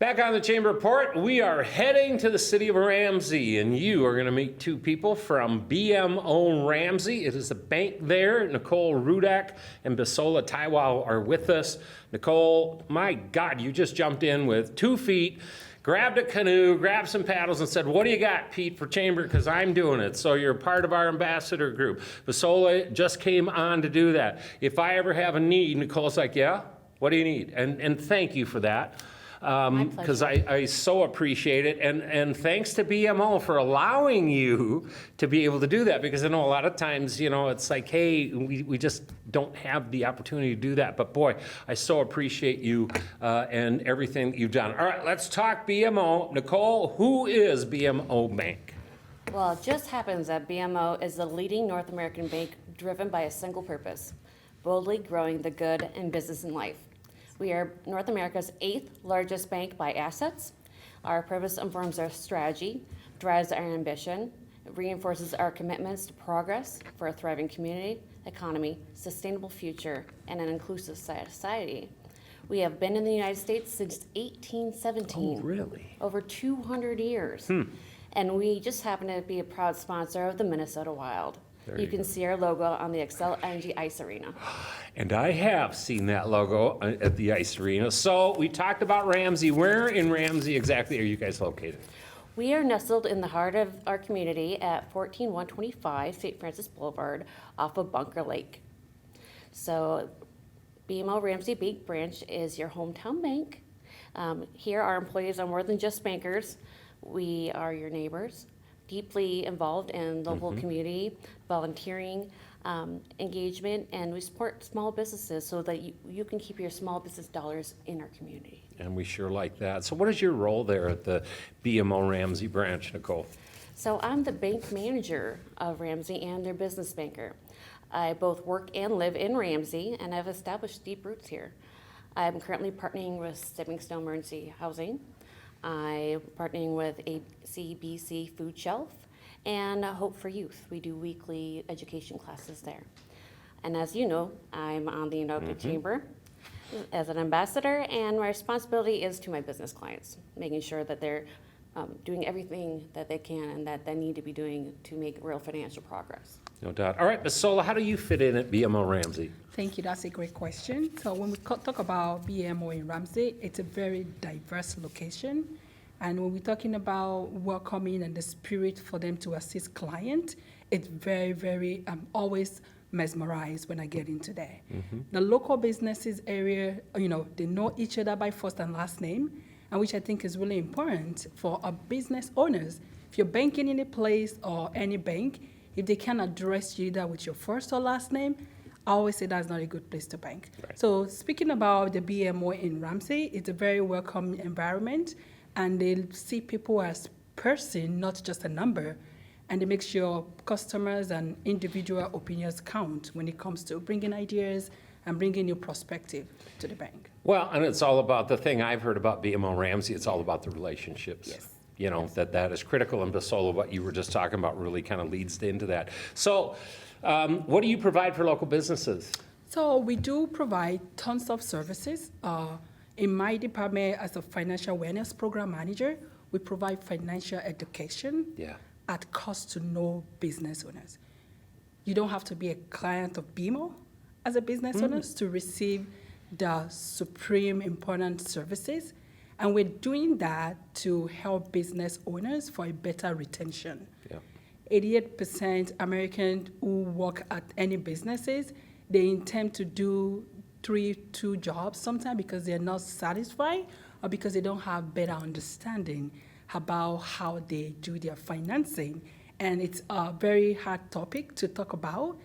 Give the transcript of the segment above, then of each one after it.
Back on the Chamber Report, we are heading to the city of Ramsey, and you are going to meet two people from BMO Ramsey. It is a bank there. Nichole Rudack and Bisola Taiwo are with us. Nichole, my God, you just jumped in with 2 feet, grabbed a canoe, grabbed some paddles, and said, "What do you got, Pete, for Chamber? Because I'm doing it." So you're part of our ambassador group. Bisola just came on to do that. If I ever have a need, Nicole's like, "Yeah, what do you need?" And thank you for that. Because I so appreciate it, and thanks to BMO for allowing you to be able to do that, because I know a lot of times, you know, it's like, hey, we just don't have the opportunity to do that, but boy, I so appreciate you and everything that you've done. All right, let's talk BMO. Nichole, who is BMO Bank? Well, it just happens that BMO is the leading North American bank driven by a single purpose: boldly growing the good in business and life. We are North America's 8th largest bank by assets. Our purpose informs our strategy, drives our ambition, reinforces our commitments to progress for a thriving community, economy, sustainable future, and an inclusive society. We have been in the United States since 1817. Oh, really? Over 200 years. And we just happen to be a proud sponsor of the Minnesota Wild. You can see our logo on the Xcel Energy Ice Arena. And I have seen that logo at the Ice Arena. So we talked about Ramsey. Where in Ramsey exactly are you guys located? We are nestled in the heart of our community at 14125 St. Francis Boulevard off of Bunker Lake. So BMO Ramsey Bank Branch is your hometown bank. Here our employees are more than just bankers. We are your neighbors, deeply involved in local community, volunteering, engagement, and we support small businesses so that you can keep your small business dollars in our community. And we sure like that. So what is your role there at the BMO Ramsey branch, Nichole? So I'm the bank manager of Ramsey and their business banker. I both work and live in Ramsey, and I've established deep roots here. I'm currently partnering with Stepping Stone Emergency Housing. I'm partnering with ACBC Food Shelf and Hope for Youth. We do weekly education classes there. And as you know, I'm on the Anoka Chamber as an ambassador, and my responsibility is to my business clients, making sure that they're doing everything that they can and that they need to be doing to make real financial progress. No doubt. All right, Bisola, how do you fit in at BMO Ramsey? Thank you. That's a great question. So when we talk about BMO in Ramsey, it's a very diverse location. And when we're talking about welcoming and the spirit for them to assist clients, it's very, very, I'm always mesmerized when I get into there. The local businesses area, you know, they know each other by first and last name, and which I think is really important for our business owners. If you're banking in a place or any bank, if they can address you either with your first or last name, I always say that's not a good place to bank. Right. So speaking about the BMO in Ramsey, it's a very welcoming environment, and they see people as person, not just a number, and they make sure customers and individual opinions count when it comes to bringing ideas and bringing new perspective to the bank. Well, and it's all about the thing I've heard about BMO Ramsey, it's all about the relationships. Yes. You know, that is critical, and Bisola, what you were just talking about, really kind of leads into that. So what do you provide for local businesses? So we do provide tons of services. In my department as a financial wellness program manager, we provide financial education at cost to no business owners. You don't have to be a client of BMO as a business owner to receive the supreme important services. And we're doing that to help business owners for a better retention. 88% Americans who work at any businesses, they intend to do two jobs sometimes because they're not satisfied or because they don't have better understanding about how they do their financing. And it's a very hard topic to talk about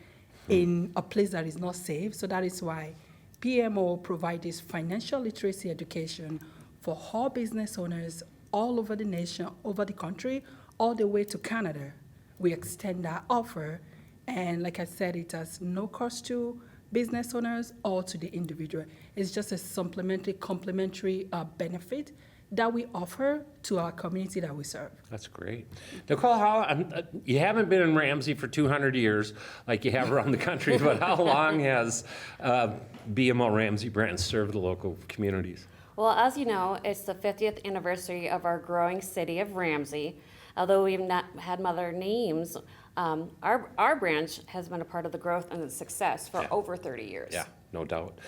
in a place that is not safe. So that is why BMO provides this financial literacy education for all business owners all over the nation, over the country, all the way to Canada. We extend that offer, and like I said, it has no cost to business owners or to the individual. It's just a complementary benefit that we offer to our community that we serve. That's great. Nichole, you haven't been in Ramsey for 200 years like you have around the country, but how long has BMO Ramsey branch served the local communities? Well, as you know, it's the 50th anniversary of our growing city of Ramsey. Although we've not had other names, our branch has been a part of the growth and the success for over 30 years. Yeah, no doubt.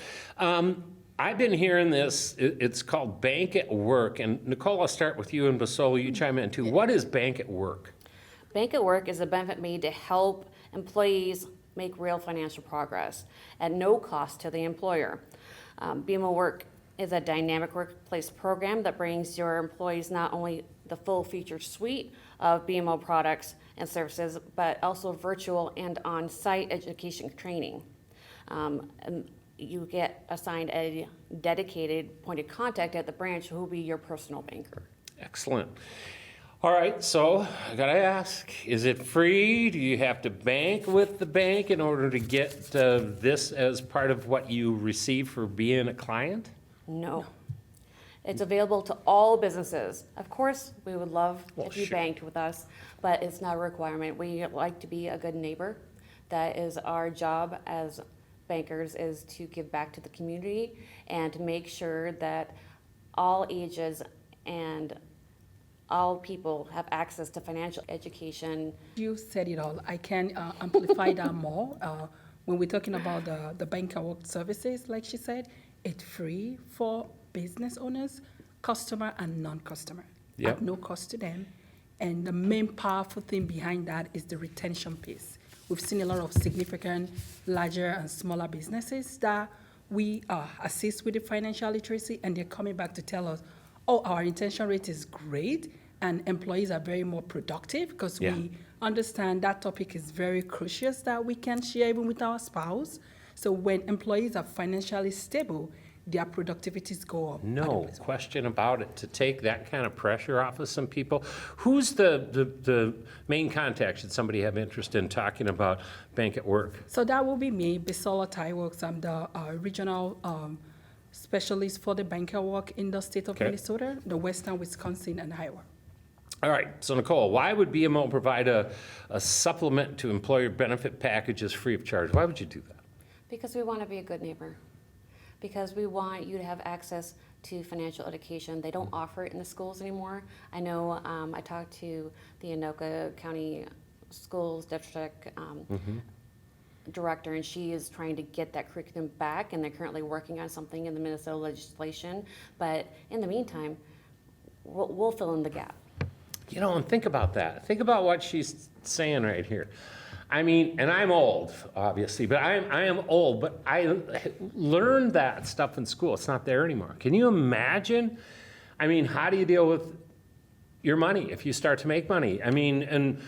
I've been hearing this, it's called Bank at Work, and Nichole, I'll start with you, and Bisola, you chime in too. What is Bank at Work? Bank at Work is a benefit made to help employees make real financial progress at no cost to the employer. BMO Work is a dynamic workplace program that brings your employees not only the full feature suite of BMO products and services, but also virtual and on-site education training. And you get assigned a dedicated point of contact at the branch who will be your personal banker. Excellent. All right, so I gotta ask, is it free? Do you have to bank with the bank in order to get this as part of what you receive for being a client? No. It's available to all businesses. Of course, we would love if you sure. banked with us, but it's not a requirement. We like to be a good neighbor. That is our job as bankers, is to give back to the community and to make sure that all ages and all people have access to financial education. You said it all. I can amplify that more. When we're talking about the bank and work services, like she said, it's free for business owners, customer and non-customer, Yep. at no cost to them. And the main powerful thing behind that is the retention piece. We've seen a lot of significant larger and smaller businesses that we assist with the financial literacy, and they're coming back to tell us, oh, our retention rate is great, and employees are very more productive, because Yeah. we understand that topic is very crucial that we can share even with our spouse. So when employees are financially stable, their productivities go up. No question about it. To take that kind of pressure off of some people. Who's the main contact should somebody have interest in talking about Bank at Work? So that will be me, Bisola Taiwo. I'm the regional specialist for the bank at work in the state of Okay. Minnesota, the Western Wisconsin, and Iowa. All right, so Nichole, why would BMO provide a supplement to employer benefit packages free of charge? Why would you do that? Because we want to be a good neighbor. Because we want you to have access to financial education. They don't offer it in the schools anymore. I know I talked to the Anoka County Schools District director, and she is trying to get that curriculum back, and they're currently working on something in the Minnesota legislation. But in the meantime, we'll fill in the gap. You know, and think about that. Think about what she's saying right here. I mean, and I'm old, obviously, but I am old, but I learned that stuff in school. It's not there anymore. Can you imagine? I mean, how do you deal with your money if you start to make money? I mean, and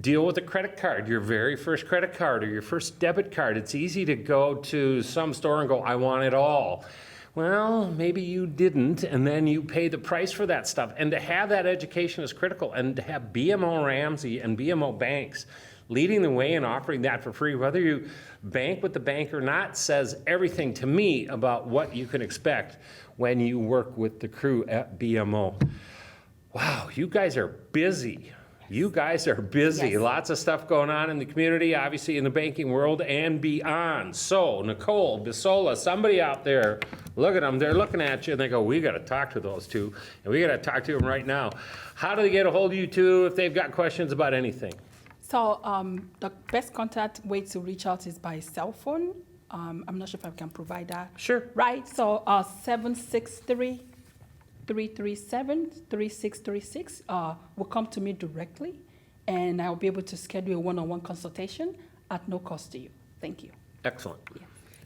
deal with a credit card, your very first credit card or your first debit card. It's easy to go to some store and go, I want it all. Well, maybe you didn't, and then you pay the price for that stuff. And to have that education is critical, and to have BMO Ramsey and BMO banks leading the way and offering that for free, whether you bank with the bank or not, says everything to me about what you can expect when you work with the crew at BMO. Wow, you guys are busy. You guys are busy. Yes. Lots of stuff going on in the community, obviously in the banking world and beyond. So, Nichole, Bisola, somebody out there, look at them. They're looking at you and they go, we got to talk to those two, and we got to talk to them right now. How do they get a hold of you two if they've got questions about anything? So the best contact way to reach out is by cell phone. I'm not sure if I can provide that. Sure. Right, so 763-337-3636 will come to me directly, and I'll be able to schedule a one-on-one consultation at no cost to you. Thank you. Excellent.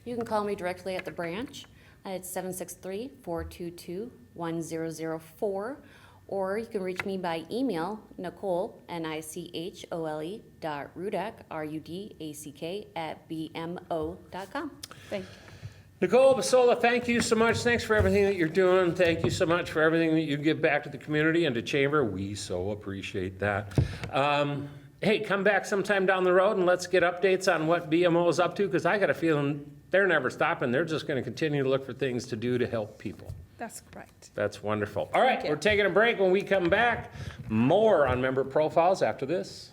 You can call me directly at the branch. It's 763-422-1004. Or you can reach me by email, Nichole, Nichole, .Rudack, Rudack, @bmo.com. Thank you. Nichole, Bisola, thank you so much. Thanks for everything that you're doing. Thank you so much for everything that you give back to the community and to Chamber. We so appreciate that. Hey, come back sometime down the road and let's get updates on what BMO is up to, because I got a feeling they're never stopping. They're just going to continue to look for things to do to help people. That's correct. That's wonderful. All right, Thank you. we're taking a break. When we come back, more on member profiles after this.